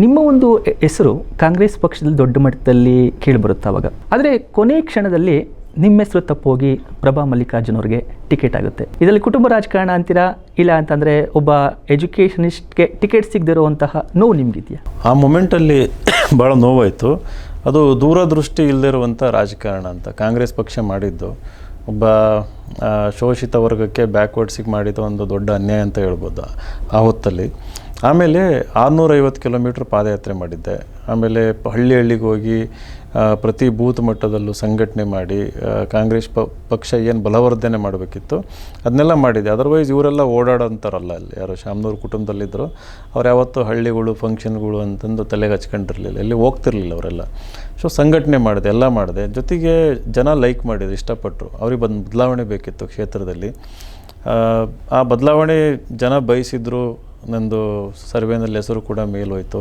ನಿಮ್ಮ ಒಂದು ಹೆಸರು ಕಾಂಗ್ರೆಸ್ ಪಕ್ಷದಲ್ಲಿ ದೊಡ್ಡ ಮಟ್ಟದಲ್ಲಿ ಕೇಳಿಬರುತ್ತೆ ಅವಾಗ. ಆದರೆ ಕೊನೆ ಕ್ಷಣದಲ್ಲಿ ನಿಮ್ಮ ಹೆಸರು ತಪ್ಪೋಗಿ ಪ್ರಭಾ ಮಲ್ಲಿಕಾರ್ಜುನ್ ಅವ್ರಿಗೆ ಟಿಕೆಟ್ ಆಗುತ್ತೆ. ಇದರಲ್ಲಿ ಕುಟುಂಬ ರಾಜಕಾರಣ ಅಂತೀರಾ, ಇಲ್ಲ ಅಂತಂದರೆ ಒಬ್ಬ ಎಜುಕೇಷನಿಸ್ಟ್ಗೆ ಟಿಕೆಟ್ ಸಿಗದಿರುವಂತಹ ನೋವು ನಿಮಗಿದೆಯಾ? ಆ ಮೊಮೆಂಟಲ್ಲಿ ಭಾಳ ನೋವಾಯಿತು. ಅದು ದೂರದೃಷ್ಟಿ ಇಲ್ಲದಿರುವಂಥ ರಾಜಕಾರಣ ಅಂತ ಕಾಂಗ್ರೆಸ್ ಪಕ್ಷ ಮಾಡಿದ್ದು ಒಬ್ಬ ಶೋಷಿತ ವರ್ಗಕ್ಕೆ ಬ್ಯಾಕ್ವರ್ಡ್ಸಿಗೆ ಮಾಡಿದ ಒಂದು ದೊಡ್ಡ ಅನ್ಯಾಯ ಅಂತ ಹೇಳ್ಬೋದು ಆ ಹೊತ್ತಲ್ಲಿ. ಆಮೇಲೆ 650 ಕಿಲೋಮೀಟ್ರ್ ಪಾದಯಾತ್ರೆ ಮಾಡಿದ್ದೆ. ಆಮೇಲೆ ಹಳ್ಳಿಗೆ ಹೋಗಿ ಪ್ರತಿ ಬೂತ್ ಮಟ್ಟದಲ್ಲೂ ಸಂಘಟನೆ ಮಾಡಿ ಕಾಂಗ್ರೆಸ್ ಪಕ್ಷ ಏನು ಬಲವರ್ಧನೆ ಮಾಡಬೇಕಿತ್ತು ಅದನ್ನೆಲ್ಲ ಮಾಡಿದೆ. ಅದರ್ವೈಸ್ ಇವರೆಲ್ಲ ಓಡಾಡೋಂಥರಲ್ಲ, ಅಲ್ಲಿ ಯಾರು ಶಾಮನೂರು ಕುಟುಂಬದಲ್ಲಿದ್ದರು ಅವ್ರು ಯಾವತ್ತೂ ಹಳ್ಳಿಗಳು ಫಂಕ್ಷನ್ಗಳು ಅಂತಂದು ತಲೆಗೆ ಹಚ್ಕೊಂಡಿರಲಿಲ್ಲ, ಎಲ್ಲಿ ಹೋಗ್ತಿರ್ಲಿಲ್ಲ ಅವರೆಲ್ಲ. ಸೊ ಸಂಘಟನೆ ಮಾಡಿದೆ, ಎಲ್ಲ ಮಾಡಿದೆ. ಜೊತೆಗೆ ಜನ ಲೈಕ್ ಮಾಡಿದ್ರು, ಇಷ್ಟಪಟ್ಟರು. ಅವ್ರಿಗೆ ಬದಲಾವಣೆ ಬೇಕಿತ್ತು ಕ್ಷೇತ್ರದಲ್ಲಿ. ಆ ಬದಲಾವಣೆ ಜನ ಬಯಸಿದ್ರು. ನಂದು ಸರ್ವೇನಲ್ಲಿ ಹೆಸರು ಕೂಡ ಮೇಲೋಯ್ತು.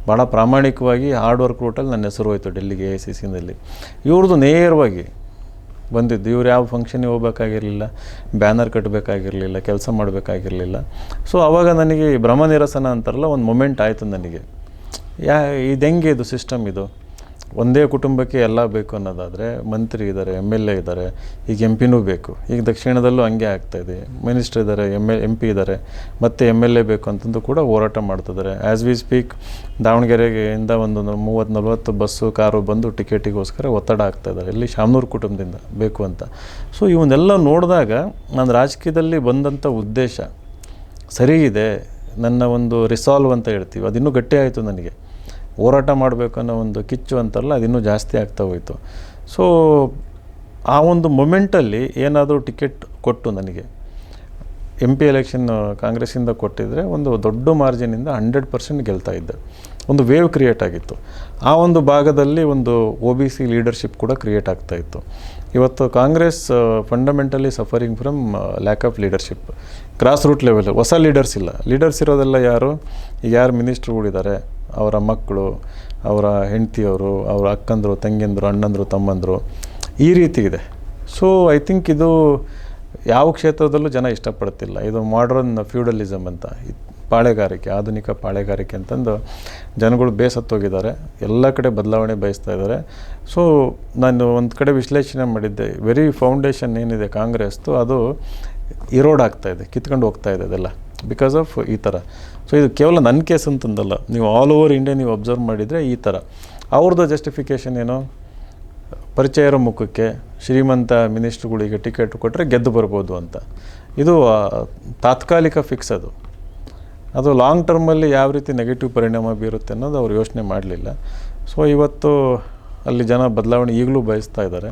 ಭಾಳ ಪ್ರಾಮಾಣಿಕವಾಗಿ ಹಾರ್ಡ್ ವರ್ಕ್ ರೂಟಲ್ಲಿ ನನ್ನ ಹೆಸರು ಹೋಯ್ತು ಡೆಲ್ಲಿಗೆ AICCನಲ್ಲಿ. ಇವ್ರದ್ದು ನೇರವಾಗಿ ಬಂದಿದ್ದು. ಇವ್ರು ಯಾವ ಫಂಕ್ಷನಿಗೆ ಹೋಗ್ಬೇಕಾಗಿರಲಿಲ್ಲ, ಬ್ಯಾನರ್ ಕಟ್ಟಬೇಕಾಗಿರಲಿಲ್ಲ, ಕೆಲಸ ಮಾಡಬೇಕಾಗಿರಲಿಲ್ಲ. ಸೊ ಆವಾಗ ನನಗೆ ಭ್ರಮ ನಿರಸನ ಅಂತಾರಲ್ಲ, ಒಂದು ಮೊಮೆಂಟ್ ಆಯಿತು ನನಗೆ. ಇದು ಹೆಂಗೆ ಇದು ಸಿಸ್ಟಮ್ ಇದು? ಒಂದೇ ಕುಟುಂಬಕ್ಕೆ ಎಲ್ಲ ಬೇಕು ಅನ್ನೋದಾದರೆ ಮಂತ್ರಿ ಇದ್ದಾರೆ, MLA ಇದ್ದಾರೆ, ಈಗ MP ಬೇಕು. ಈಗ ದಕ್ಷಿಣದಲ್ಲೂ ಹಂಗೆ ಆಗ್ತಾಯಿದೆ. ಮಿನಿಸ್ಟರ್ ಇದ್ದಾರೆ, MP ಇದ್ದಾರೆ, ಮತ್ತು MLA ಬೇಕು ಅಂತಂದು ಕೂಡ ಹೋರಾಟ ಮಾಡ್ತಿದ್ದಾರೆ. ಆ್ಯಸ್ ವಿ ಸ್ಪೀಕ್ ದಾವಣಗೆರೆಯಿಂದ ಒಂದು 30-40 ಬಸ್ಸು ಕಾರು ಬಂದು ಟಿಕೆಟಿಗೋಸ್ಕರ ಒತ್ತಡ ಆಗ್ತಾಯಿದ್ದಾರೆ, ಇಲ್ಲಿ ಶಾಮನೂರು ಕುಟುಂಬದಿಂದ ಬೇಕು ಅಂತ. ಸೊ ಇವನ್ನೆಲ್ಲ ನೋಡಿದಾಗ ನಾನು ರಾಜಕೀಯದಲ್ಲಿ ಬಂದಂಥ ಉದ್ದೇಶ ಸರಿ ಇದೆ, ನನ್ನ ಒಂದು ರಿಸಾಲ್ವ್ ಅಂತ ಹೇಳ್ತೀವಿ, ಅದಿನ್ನೂ ಗಟ್ಟಿ ಆಯಿತು. ನನಗೆ ಹೋರಾಟ ಮಾಡಬೇಕು ಅನ್ನೋ ಒಂದು ಕಿಚ್ಚು ಅಂತಾರಲ್ಲ, ಅದಿನ್ನೂ ಜಾಸ್ತಿ ಆಗ್ತಾ ಹೋಯಿತು. ಸೊ ಆ ಒಂದು ಮೊಮೆಂಟಲ್ಲಿ ಏನಾದರೂ ಟಿಕೆಟ್ ಕೊಟ್ಟು ನನಗೆ MP ಎಲೆಕ್ಷನ್ ಕಾಂಗ್ರೆಸ್ಸಿಂದ ಕೊಟ್ಟಿದ್ದರೆ ಒಂದು ದೊಡ್ಡ ಮಾರ್ಜಿನಿಂದ 100% ಗೆಲ್ತಾ ಇದ್ದೆ. ಒಂದು ವೇವ್ ಕ್ರಿಯೇಟ್ ಆಗಿತ್ತು. ಆ ಒಂದು ಭಾಗದಲ್ಲಿ ಒಂದು OBC ಲೀಡರ್ಶಿಪ್ ಕೂಡ ಕ್ರಿಯೇಟ್ ಆಗ್ತಾಯಿತ್ತು. ಇವತ್ತು Congress fundamentally suffering from lack of leadership. Grass root level ಹೊಸ ಲೀಡರ್ಸ್ ಇಲ್ಲ. ಲೀಡರ್ಸ್ ಇರೋದೆಲ್ಲ ಯಾರು? ಈಗ ಯಾರು ಮಿನಿಸ್ಟ್ರುಗಳಿದ್ದಾರೆ, ಅವರ ಮಕ್ಕಳು, ಅವರ ಹೆಂಡತಿಯವರು, ಅವರ ಅಕ್ಕಂದರು, ತಂಗಿಯಂದರು, ಅಣ್ಣಂದರು, ತಮ್ಮಂದರು, ಈ ರೀತಿ ಇದೆ. ಸೊ ಐ ಥಿಂಕ್ ಇದು ಯಾವ ಕ್ಷೇತ್ರದಲ್ಲೂ ಜನ ಇಷ್ಟಪಡ್ತಿಲ್ಲ. ಇದು ಮಾಡ್ರನ್ ಫ್ಯೂಡಲಿಸಮ್ ಅಂತ, ಪಾಳೆಗಾರಿಕೆ, ಆಧುನಿಕ ಪಾಳೆಗಾರಿಕೆ ಅಂತಂದು ಜನಗಳು ಬೇಸತ್ತೋಗಿದ್ದಾರೆ. ಎಲ್ಲ ಕಡೆ ಬದಲಾವಣೆ ಬಯಸ್ತಾ ಇದ್ದಾರೆ. ಸೊ ನಾನು ಒಂದು ಕಡೆ ವಿಶ್ಲೇಷಣೆ ಮಾಡಿದ್ದೆ, ವೆರಿ ಫೌಂಡೇಶನ್ ಏನಿದೆ ಕಾಂಗ್ರೆಸ್ದು ಅದು ಇರೋಡ್ ಆಗ್ತಾಯಿದೆ, ಕಿತ್ಕೊಂಡು ಹೋಗ್ತಾಯಿದೆ ಅದೆಲ್ಲ, ಬಿಕಾಸ್ ಆಫ್ ಈ ಥರ. ಸೊ ಇದು ಕೇವಲ ನನ್ನ ಕೇಸ್ ಅಂತಂದಲ್ಲ, ನೀವು ಆಲ್ ಓವರ್ ಇಂಡಿಯಾ ನೀವು ಅಬ್ಸರ್ವ್ ಮಾಡಿದರೆ ಈ ಥರ. ಅವ್ರದ್ದು ಜಸ್ಟಿಫಿಕೇಷನ್ ಏನು? ಪರಿಚಯ ಇರೋ ಮುಖಕ್ಕೆ ಶ್ರೀಮಂತ ಮಿನಿಸ್ಟ್ರುಗಳಿಗೆ ಟಿಕೆಟ್ ಕೊಟ್ಟರೆ ಗೆದ್ದು ಬರ್ಬೋದು ಅಂತ. ಇದು ತಾತ್ಕಾಲಿಕ ಫಿಕ್ಸ್. ಅದು ಲಾಂಗ್ ಟರ್ಮಲ್ಲಿ ಯಾವ ರೀತಿ ನೆಗೆಟಿವ್ ಪರಿಣಾಮ ಬೀರುತ್ತೆ ಅನ್ನೋದು ಅವ್ರು ಯೋಚನೆ ಮಾಡಲಿಲ್ಲ. ಸೊ ಇವತ್ತು ಅಲ್ಲಿ ಜನ ಬದಲಾವಣೆ ಈಗಲೂ ಬಯಸ್ತಾ ಇದ್ದಾರೆ.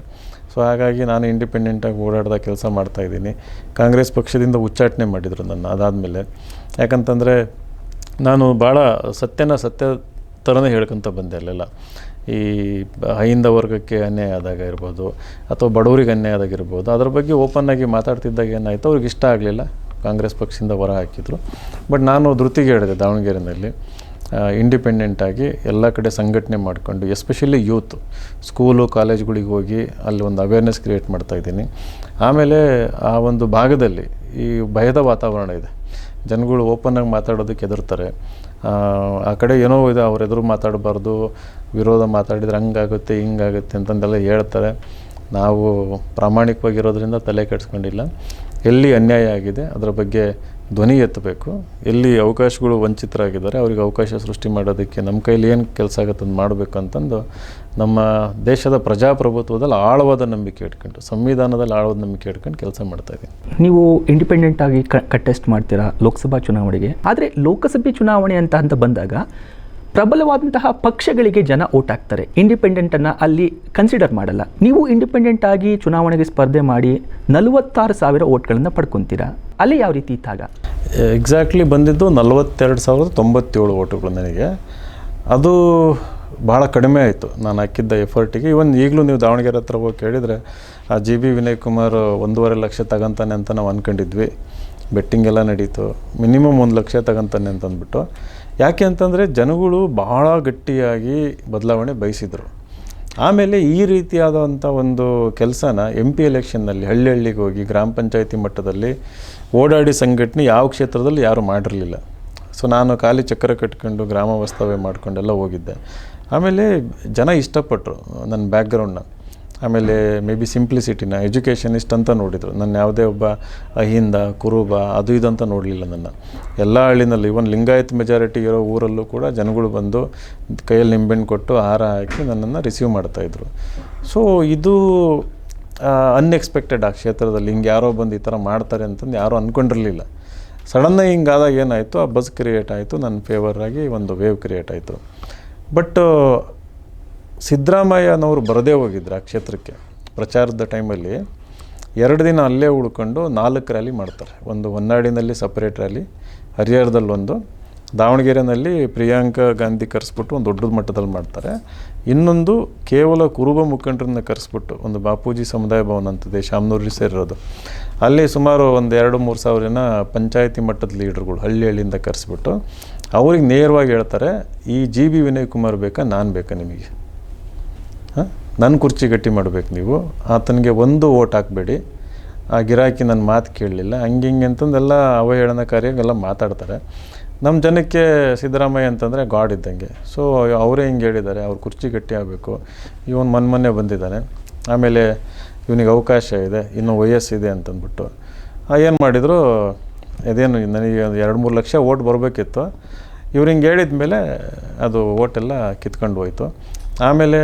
ಸೊ ಹಾಗಾಗಿ ನಾನು ಇಂಡಿಪೆಂಡೆಂಟಾಗಿ ಓಡಾಡ್ದ ಕೆಲಸ ಮಾಡ್ತಾಯಿದ್ದೀನಿ. ಕಾಂಗ್ರೆಸ್ ಪಕ್ಷದಿಂದ ಉಚ್ಚಾಟನೆ ಮಾಡಿದರು ನನ್ನ ಅದಾದಮೇಲೆ. ಯಾಕಂತಂದರೆ ನಾನು ಭಾಳ ಸತ್ಯ ಥರನೇ ಹೇಳ್ಕೊತ ಬಂದೆ ಅಲ್ಲೆಲ್ಲ. ಈ ಅಹಿಂದ ವರ್ಗಕ್ಕೆ ಅನ್ಯಾಯ ಆದಾಗ ಇರ್ಬೋದು, ಅಥವಾ ಬಡವರಿಗೆ ಅನ್ಯಾಯ ಆದಾಗಿರ್ಬೋದು, ಅದ್ರ ಬಗ್ಗೆ ಓಪನ್ನಾಗಿ ಮಾತಾಡ್ತಿದ್ದಾಗ ಏನಾಯಿತು, ಅವ್ರಿಗೆ ಇಷ್ಟ ಆಗಲಿಲ್ಲ, ಕಾಂಗ್ರೆಸ್ ಪಕ್ಷದಿಂದ ಹೊರ ಹಾಕಿದರು. ಬಟ್ ನಾನು ಧೃತಿಗೆ ಹೇಳಿದೆ, ದಾವಣಗೆರೆಯಲ್ಲಿ ಇಂಡಿಪೆಂಡೆಂಟಾಗಿ ಎಲ್ಲ ಕಡೆ ಸಂಘಟನೆ ಮಾಡಿಕೊಂಡು, ಎಸ್ಪೆಷಲಿ ಯೂತ್ ಸ್ಕೂಲು ಕಾಲೇಜ್ಗಳಿಗೆ ಹೋಗಿ ಅಲ್ಲಿ ಒಂದು ಅವೇರ್ನೆಸ್ ಕ್ರಿಯೇಟ್ ಮಾಡ್ತಾಯಿದ್ದೀನಿ. ಆಮೇಲೆ ಆ ಒಂದು ಭಾಗದಲ್ಲಿ ಈ ಭಯದ ವಾತಾವರಣ ಇದೆ. ಜನಗಳು ಓಪನ್ನಾಗಿ ಮಾತಾಡೋದಕ್ಕೆ ಹೆದರ್ತಾರೆ. ಆ ಕಡೆ ಏನೋ ಇದೆ, ಅವ್ರ ಎದುರು ಮಾತಾಡಬಾರ್ದು, ವಿರೋಧ ಮಾತಾಡಿದರೆ ಹಂಗಾಗುತ್ತೆ ಹಿಂಗಾಗುತ್ತೆ ಅಂತಂದೆಲ್ಲ ಹೇಳ್ತಾರೆ. ನಾವು ಪ್ರಾಮಾಣಿಕವಾಗಿರೋದ್ರಿಂದ ತಲೆ ಕೆಡಿಸ್ಕೊಂಡಿಲ್ಲ. ಎಲ್ಲಿ ಅನ್ಯಾಯ ಆಗಿದೆ ಅದರ ಬಗ್ಗೆ ಧ್ವನಿ ಎತ್ತಬೇಕು. ಎಲ್ಲಿ ಅವಕಾಶಗಳು ವಂಚಿತರಾಗಿದ್ದಾರೆ ಅವ್ರಿಗೆ ಅವಕಾಶ ಸೃಷ್ಟಿ ಮಾಡೋದಕ್ಕೆ ನಮ್ಮ ಕೈಲಿ ಏನು ಕೆಲಸ ಆಗುತ್ತೆ ಅಂತ ಮಾಡಬೇಕು ಅಂತಂದು ನಮ್ಮ ದೇಶದ ಪ್ರಜಾಪ್ರಭುತ್ವದಲ್ಲಿ ಆಳವಾದ ನಂಬಿಕೆ ಇಟ್ಕೊಂಡು, ಸಂವಿಧಾನದಲ್ಲಿ ಆಳವಾದ ನಂಬಿಕೆ ಇಟ್ಕೊಂಡು ಕೆಲಸ ಮಾಡ್ತಾಯಿದ್ದೀನಿ. ನೀವು ಇಂಡಿಪೆಂಡೆಂಟಾಗಿ ಕಂಟೆಸ್ಟ್ ಮಾಡ್ತೀರಾ ಲೋಕಸಭಾ ಚುನಾವಣೆಗೆ. ಆದರೆ ಲೋಕಸಭೆ ಚುನಾವಣೆ ಅಂತ ಬಂದಾಗ ಪ್ರಬಲವಾದಂತಹ ಪಕ್ಷಗಳಿಗೆ ಜನ ಓಟ್ ಹಾಕ್ತಾರೆ, ಇಂಡಿಪೆಂಡೆಂಟನ್ನು ಅಲ್ಲಿ ಕನ್ಸಿಡರ್ ಮಾಡಲ್ಲ. ನೀವು ಇಂಡಿಪೆಂಡೆಂಟ್ ಆಗಿ ಚುನಾವಣೆಗೆ ಸ್ಪರ್ಧೆ ಮಾಡಿ 46,000 ಓಟ್ಗಳನ್ನು ಪಡ್ಕೊತೀರಾ. ಅಲ್ಲಿ ಯಾವ ರೀತಿ ಇತ್ತಾಗ? ಎಕ್ಸಾಕ್ಟ್ಲಿ ಬಂದಿದ್ದು 42,097 ಓಟುಗಳು ನನಗೆ. ಅದು ಭಾಳ ಕಡಿಮೆ ಆಯಿತು ನಾನು ಹಾಕಿದ್ದ ಎಫರ್ಟಿಗೆ. ಈಗಲೂ ನೀವು ದಾವಣಗೆರೆ ಹತ್ರ ಹೋಗಿ ಕೇಳಿದರೆ ಆ GB ವಿನಯ್ ಕುಮಾರ್ 1.5 ಲಕ್ಷ ತಗೊಂತಾನೆ ಅಂತ ನಾವು ಅಂದ್ಕೊಂಡಿದ್ವಿ. ಬೆಟ್ಟಿಂಗ್ ಎಲ್ಲ ನಡೀತು. ಮಿನಿಮಮ್ 1 ಲಕ್ಷ ತಗೊಂತಾನೆ ಅಂತಂದ್ಬಿಟ್ಟು. ಯಾಕೆ ಅಂತಂದರೆ ಜನಗಳು ಭಾಳ ಗಟ್ಟಿಯಾಗಿ ಬದಲಾವಣೆ ಬಯಸಿದರು. ಆಮೇಲೆ ಈ ರೀತಿಯಾದಂಥ ಒಂದು ಕೆಲಸನ MP ಎಲೆಕ್ಷನ್ನಲ್ಲಿ ಹಳ್ಳಿಗೆ ಹೋಗಿ ಗ್ರಾಮ ಪಂಚಾಯತಿ ಮಟ್ಟದಲ್ಲಿ ಓಡಾಡಿ ಸಂಘಟನೆ ಯಾವ ಕ್ಷೇತ್ರದಲ್ಲಿ ಯಾರೂ ಮಾಡಿರಲಿಲ್ಲ. ಸೊ ನಾನು ಖಾಲಿ ಚಕ್ರ ಕಟ್ಕೊಂಡು ಗ್ರಾಮ ವಾಸ್ತವ್ಯ ಮಾಡ್ಕೊಂಡೆಲ್ಲ ಹೋಗಿದ್ದೆ. ಆಮೇಲೆ ಜನ ಇಷ್ಟಪಟ್ಟರು ನನ್ನ ಬ್ಯಾಕ್ಗ್ರೌಂಡ್ನ. ಆಮೇಲೆ ಮೇ ಬಿ ಸಿಂಪ್ಲಿಸಿಟಿನ, ಎಜುಕೇಷನಿಸ್ಟ್ ಅಂತ ನೋಡಿದರು. ನನ್ನ ಯಾವುದೇ ಒಬ್ಬ ಅಹಿಂದ, ಕುರುಬ ಅದು ಇದು ಅಂತ ನೋಡಲಿಲ್ಲ ನನ್ನ. ಎಲ್ಲ ಹಳ್ಳಿನಲ್ಲಿ ಇವನ್ ಲಿಂಗಾಯತ್ ಮೆಜಾರಿಟಿ ಇರೋ ಊರಲ್ಲೂ ಕೂಡ ಜನಗಳು ಬಂದು ಕೈಯಲ್ಲಿ ನಿಂಬೆಹಣ್ಣು ಕೊಟ್ಟು ಹಾರ ಹಾಕಿ ನನ್ನನ್ನು ರಿಸೀವ್ ಮಾಡ್ತಾಯಿದ್ರು. ಸೊ ಇದು ಅನ್ಎಕ್ಸ್ಪೆಕ್ಟೆಡ್ ಆ ಕ್ಷೇತ್ರದಲ್ಲಿ. ಹಿಂಗೆ ಯಾರೋ ಬಂದು ಈ ಥರ ಮಾಡ್ತಾರೆ ಅಂತಂದು ಯಾರೂ ಅಂದ್ಕೊಂಡಿರಲಿಲ್ಲ. ಸಡನ್ನಾಗಿ ಹಿಂಗಾದಾಗ ಏನಾಯಿತು, ಆ ಬಸ್ ಕ್ರಿಯೇಟ್ ಆಯಿತು, ನನ್ನ ಫೇವರಾಗಿ ಒಂದು ವೇವ್ ಕ್ರಿಯೇಟ್ ಆಯಿತು. ಬಟ್ ಸಿದ್ದರಾಮಯ್ಯನವರು ಬರದೇ ಹೋಗಿದ್ರು ಆ ಕ್ಷೇತ್ರಕ್ಕೆ. ಪ್ರಚಾರದ ಟೈಮಲ್ಲಿ 2 ದಿನ ಅಲ್ಲೇ ಉಳ್ಕೊಂಡು 4 ರ್ಯಾಲಿ ಮಾಡ್ತಾರೆ. ಒಂದು ಹೊನ್ನಾಳಿನಲ್ಲಿ ಸಪ್ರೇಟ್ ರ್ಯಾಲಿ, ಹರಿಹರದಲ್ಲೊಂದು, ದಾವಣಗೆರೆಯಲ್ಲಿ ಪ್ರಿಯಾಂಕಾ ಗಾಂಧಿ ಕರೆಸ್ಬಿಟ್ಟು ಒಂದು ದೊಡ್ಡ ಮಟ್ಟದಲ್ಲಿ ಮಾಡ್ತಾರೆ. ಇನ್ನೊಂದು ಕೇವಲ ಕುರುಬ ಮುಖಂಡರನ್ನ ಕರೆಸ್ಬಿಟ್ಟು ಒಂದು ಬಾಪೂಜಿ ಸಮುದಾಯ ಭವನ ಅಂತದೆ, ಶಾಮನೂರಲ್ಲಿ ಸೇರಿರೋದು. ಅಲ್ಲಿ ಸುಮಾರು ಒಂದು 2-3 ಸಾವಿರ ಜನ ಪಂಚಾಯತಿ ಮಟ್ಟದ ಲೀಡರ್ಗಳು ಹಳ್ಳಿಯಿಂದ ಕರೆಸ್ಬಿಟ್ಟು ಅವ್ರಿಗೆ ನೇರವಾಗಿ ಹೇಳ್ತಾರೆ, ಈ GB ವಿನಯ್ ಕುಮಾರ್ ಬೇಕಾ, ನಾನು ಬೇಕಾ ನಿಮಗೆ? ನನ್ನ ಕುರ್ಚಿ ಗಟ್ಟಿ ಮಾಡಬೇಕು ನೀವು, ಆತನಿಗೆ ಒಂದು ಓಟ್ ಹಾಕಬೇಡಿ, ಆ ಗಿರಾಕಿ ನನ್ನ ಮಾತು ಕೇಳಲಿಲ್ಲ, ಹಂಗೆ ಅಂತಂದೆಲ್ಲ ಅವಹೇಳನಕಾರಿಯಾಗೆಲ್ಲ ಮಾತಾಡ್ತಾರೆ. ನಮ್ಮ ಜನಕ್ಕೆ ಸಿದ್ದರಾಮಯ್ಯ ಅಂತಂದರೆ ಗಾಡ್ ಇದ್ದಂಗೆ. ಸೊ ಅವರೇ ಹಿಂಗೆ ಹೇಳಿದ್ದಾರೆ, ಅವ್ರ ಕುರ್ಚಿ ಗಟ್ಟಿ ಆಗಬೇಕು, ಇವನು ಮೊನ್ನೆ ಬಂದಿದ್ದಾನೆ, ಆಮೇಲೆ ಇವನಿಗೆ ಅವಕಾಶ ಇದೆ, ಇನ್ನೂ ವಯಸ್ಸಿದೆ ಅಂತಂದ್ಬಿಟ್ಟು ಏನು ಮಾಡಿದರು, ಅದೇನು ನನಗೆ 2-3 ಲಕ್ಷ ಓಟ್ ಬರಬೇಕಿತ್ತು. ಇವ್ರು ಹಿಂಗೆ ಹೇಳಿದ ಮೇಲೆ ಅದು ಓಟೆಲ್ಲ ಕಿತ್ಕೊಂಡು ಹೋಯ್ತು. ಆಮೇಲೆ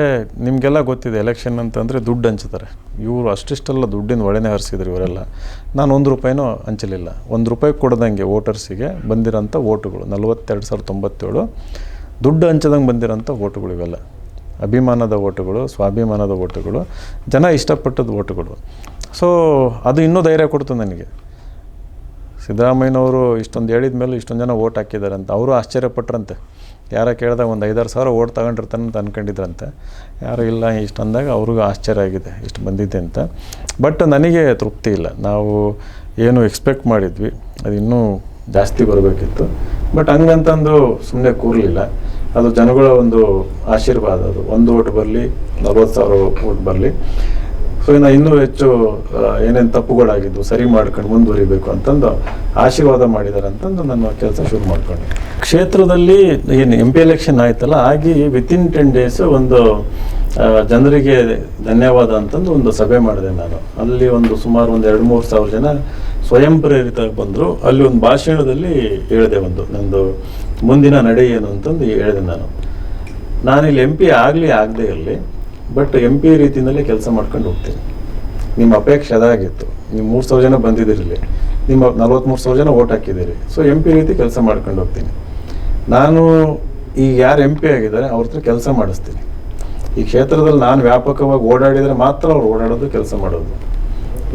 ನಿಮಗೆಲ್ಲ ಗೊತ್ತಿದೆ, ಎಲೆಕ್ಷನ್ ಅಂತಂದರೆ ದುಡ್ಡು ಹಂಚ್ತಾರೆ. ಇವರು ಅಷ್ಟಿಷ್ಟೆಲ್ಲ ದುಡ್ಡಿನ ಒಳನೇ ಹರಿಸಿದ್ರು ಇವರೆಲ್ಲ. ನಾನು 1 ರೂಪಾಯಿನೂ ಹಂಚಲಿಲ್ಲ. 1 ರೂಪಾಯಿ ಕೊಡ್ದಂಗೆ ವೋಟರ್ಸಿಗೆ ಬಂದಿರೋಂಥ ಓಟುಗಳು 42,097 ದುಡ್ಡು ಹಂಚದಂಗೆ ಬಂದಿರೋಂಥ ಓಟುಗಳು ಇವೆಲ್ಲ. ಅಭಿಮಾನದ ಓಟುಗಳು, ಸ್ವಾಭಿಮಾನದ ಓಟುಗಳು, ಜನ ಇಷ್ಟಪಟ್ಟದ ಓಟುಗಳು. ಸೊ ಅದು ಇನ್ನೂ ಧೈರ್ಯ ಕೊಡ್ತು ನನಗೆ. ಸಿದ್ದರಾಮಯ್ಯನವರು ಇಷ್ಟೊಂದು ಹೇಳಿದ ಮೇಲೆ ಇಷ್ಟೊಂದು ಜನ ಓಟ್ ಹಾಕಿದ್ದಾರೆ ಅಂತ ಅವರು ಆಶ್ಚರ್ಯಪಟ್ರಂತೆ. ಯಾರ ಕೇಳಿದಾಗ ಒಂದು 5-6 ಸಾವಿರ ಓಟ್ ತಗೊಂಡಿರ್ತಾನೆ ಅಂತ ಅಂದ್ಕೊಂಡಿದ್ರಂತೆ. ಯಾರು ಇಲ್ಲ ಇಷ್ಟು ಅಂದಾಗ ಅವ್ರಿಗೂ ಆಶ್ಚರ್ಯ ಆಗಿದೆ ಇಷ್ಟು ಬಂದಿದೆ ಅಂತ. ಬಟ್ ನನಗೆ ತೃಪ್ತಿ ಇಲ್ಲ. ನಾವು ಏನು ಎಕ್ಸ್ಪೆಕ್ಟ್ ಮಾಡಿದ್ವಿ ಅದು ಇನ್ನೂ ಜಾಸ್ತಿ ಬರಬೇಕಿತ್ತು. ಬಟ್ ಹಂಗಂತಂದು ಸುಮ್ಮನೆ ಕೂರಲಿಲ್ಲ. ಅದು ಜನಗಳ ಒಂದು ಆಶೀರ್ವಾದ. ಅದು 1 ಓಟ್ ಬರಲಿ, 40,000 ಓಟ್ ಬರಲಿ. ಸೊ ಇನ್ನೂ ಹೆಚ್ಚು ಏನೇನು ತಪ್ಪುಗಳಾಗಿದ್ದು ಸರಿ ಮಾಡ್ಕೊಂಡು ಮುಂದುವರಿಬೇಕು ಅಂತಂದು ಆಶೀರ್ವಾದ ಮಾಡಿದ್ದಾರೆ ಅಂತಂದು ನನ್ನ ಕೆಲಸ ಶುರು ಮಾಡ್ಕೊಂಡೆ. ಕ್ಷೇತ್ರದಲ್ಲಿ ಏನು MP ಎಲೆಕ್ಷನ್ ಆಯ್ತಲ್ಲ, ಆಗಿ ವಿತಿನ್ 10 ಡೇಸ್ ಒಂದು ಜನರಿಗೆ ಧನ್ಯವಾದ ಅಂತಂದು ಒಂದು ಸಭೆ ಮಾಡಿದೆ ನಾನು. ಅಲ್ಲಿ ಸುಮಾರು 2-3 ಸಾವಿರ ಜನ ಸ್ವಯಂ ಪ್ರೇರಿತ ಬಂದರು. ಅಲ್ಲಿ ಒಂದು ಭಾಷಣದಲ್ಲಿ ಹೇಳಿದೆ, ನಂದು ಮುಂದಿನ ನಡೆ ಏನು ಅಂತಂದು ಹೇಳಿದೆ. ನಾನಿಲ್ಲಿ MP ಆಗದೇ ಇರಲಿ, ಬಟ್ MP ರೀತಿಯಲ್ಲೇ ಕೆಲಸ ಮಾಡ್ಕೊಂಡು ಹೋಗ್ತೀನಿ. ನಿಮ್ಮ ಅಪೇಕ್ಷೆ ಅದಾಗಿತ್ತು. ನೀವು 3,000 ಜನ ಬಂದಿದ್ದೀರಿ, ನಿಮ್ಮ 43,000 ಜನ ಓಟ್ ಹಾಕಿದ್ದೀರಿ. ಸೊ MP ರೀತಿ ಕೆಲಸ ಮಾಡ್ಕೊಂಡು ಹೋಗ್ತೀನಿ. ನಾನು ಈಗ ಯಾರು MP ಆಗಿದ್ದಾರೆ ಅವ್ರ ಹತ್ರ ಕೆಲಸ ಮಾಡಿಸ್ತೀನಿ. ಈ ಕ್ಷೇತ್ರದಲ್ಲಿ ನಾನು ವ್ಯಾಪಕವಾಗಿ ಓಡಾಡಿದರೆ ಮಾತ್ರ ಅವ್ರು ಓಡಾಡೋದು, ಕೆಲಸ ಮಾಡೋದು.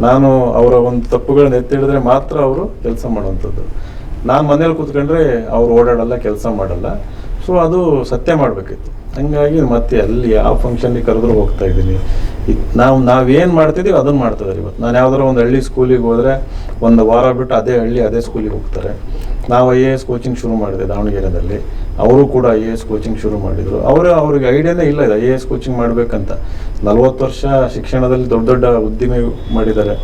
ನಾನು ಅವರ ಒಂದು ತಪ್ಪುಗಳನ್ನ ಎತ್ತಿ ಹಿಡಿದ್ರೆ ಮಾತ್ರ ಅವರು ಕೆಲಸ ಮಾಡೋವಂಥದ್ದು. ನಾನು ಮನೇಲಿ ಕೂತ್ಕೊಂಡ್ರೆ ಅವ್ರು ಓಡಾಡಲ್ಲ, ಕೆಲಸ ಮಾಡಲ್ಲ. ಸೊ ಅದು ಸತ್ಯ ಮಾಡಬೇಕಿತ್ತು. ಹಂಗಾಗಿ ಮತ್ತೆ ಅಲ್ಲಿ ಯಾವ ಫಂಕ್ಷನ್ಗೆ ಕರೆದ್ರೂ ಹೋಗ್ತಾ ಇದ್ದೀನಿ. ನಾವೇನು ಮಾಡ್ತಿದ್ದೀವಿ ಅದನ್ನು ಮಾಡ್ತಿದ್ದಾರೆ. ಇವತ್ತು ನಾನು ಯಾವ್ದಾರು ಒಂದು ಹಳ್ಳಿ ಸ್ಕೂಲಿಗೆ ಹೋದರೆ 1 ವಾರ ಬಿಟ್ಟು ಅದೇ ಸ್ಕೂಲಿಗೆ ಹೋಗ್ತಾರೆ. ನಾವು IAS ಕೋಚಿಂಗ್ ಶುರು ಮಾಡಿದೆ ದಾವಣಗೆರೆಯಲ್ಲಿ. ಅವರು ಕೂಡ IAS ಕೋಚಿಂಗ್ ಶುರು ಮಾಡಿದರು. ಅವ್ರಿಗೆ ಐಡಿಯಾನೇ ಇಲ್ಲ ಇದು IAS ಕೋಚಿಂಗ್ ಮಾಡಬೇಕಂತ. 40 ವರ್ಷ ಶಿಕ್ಷಣದಲ್ಲಿ ದೊಡ್ಡ ಉದ್ದಿಮೆ ಮಾಡಿದ್ದಾರೆ.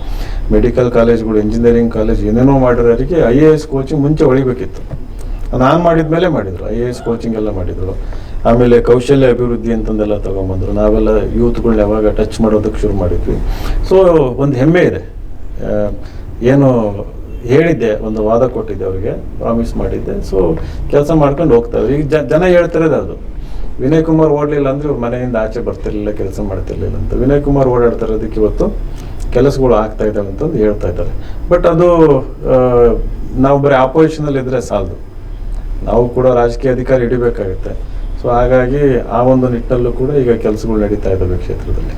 ಮೆಡಿಕಲ್ ಕಾಲೇಜ್ಗಳು, ಇಂಜಿನಿಯರಿಂಗ್ ಕಾಲೇಜ್ ಏನೇನೋ ಮಾಡಿರೋರಿಗೆ IAS ಕೋಚಿಂಗ್ ಮುಂಚೆ ಹೊಳಿಬೇಕಿತ್ತು. ನಾನು ಮಾಡಿದ ಮೇಲೆ ಮಾಡಿದರು. IAS ಕೋಚಿಂಗ್ ಎಲ್ಲ ಮಾಡಿದರು. ಆಮೇಲೆ ಕೌಶಲ್ಯ ಅಭಿವೃದ್ಧಿ ಅಂತಂದೆಲ್ಲ ತೊಗೊಂಬಂದರು. ನಾವೆಲ್ಲ ಯೂತ್ಗಳನ್ನ ಯಾವಾಗ ಟಚ್ ಮಾಡೋದಕ್ಕೆ ಶುರು ಮಾಡಿದ್ವಿ. ಸೊ ಒಂದು ಹೆಮ್ಮೆ ಇದೆ. ಏನು ಹೇಳಿದ್ದೆ, ಒಂದು ವಾದ ಕೊಟ್ಟಿದ್ದೆ, ಅವ್ರಿಗೆ ಪ್ರಾಮಿಸ್ ಮಾಡಿದ್ದೆ. ಸೊ ಕೆಲಸ ಮಾಡ್ಕೊಂಡು ಹೋಗ್ತಾರೆ. ಈಗ ಜನ ಹೇಳ್ತಿರೋದು ಅದು, ವಿನಯ್ ಕುಮಾರ್ ಓಡಲಿಲ್ಲ ಅಂದರೆ ಇವ್ರ ಮನೆಯಿಂದ ಆಚೆ ಬರ್ತಿರ್ಲಿಲ್ಲ, ಕೆಲಸ ಮಾಡ್ತಿರ್ಲಿಲ್ಲ ಅಂತ. ವಿನಯ್ ಕುಮಾರ್ ಓಡಾಡ್ತಾ ಇರೋದಕ್ಕೆ ಇವತ್ತು ಕೆಲಸಗಳು ಆಗ್ತಾ ಇದ್ದಾವೆ ಅಂತಂದು ಹೇಳ್ತಾ ಇದ್ದಾರೆ. ಬಟ್ ಅದು ನಾವು ಬರೀ ಆಪೋಸಿಷನಲ್ಲಿ ಇದ್ದರೆ ಸಾಲದು, ನಾವು ಕೂಡ ರಾಜಕೀಯ ಅಧಿಕಾರ ಹಿಡಿಬೇಕಾಗುತ್ತೆ. ಸೊ ಹಾಗಾಗಿ ಆ ಒಂದು ನಿಟ್ಟಿನಲ್ಲೂ ಕೂಡ ಈಗ ಕೆಲಸಗಳು ನಡೀತಾ ಇದ್ದಾವೆ ಕ್ಷೇತ್ರದಲ್ಲಿ.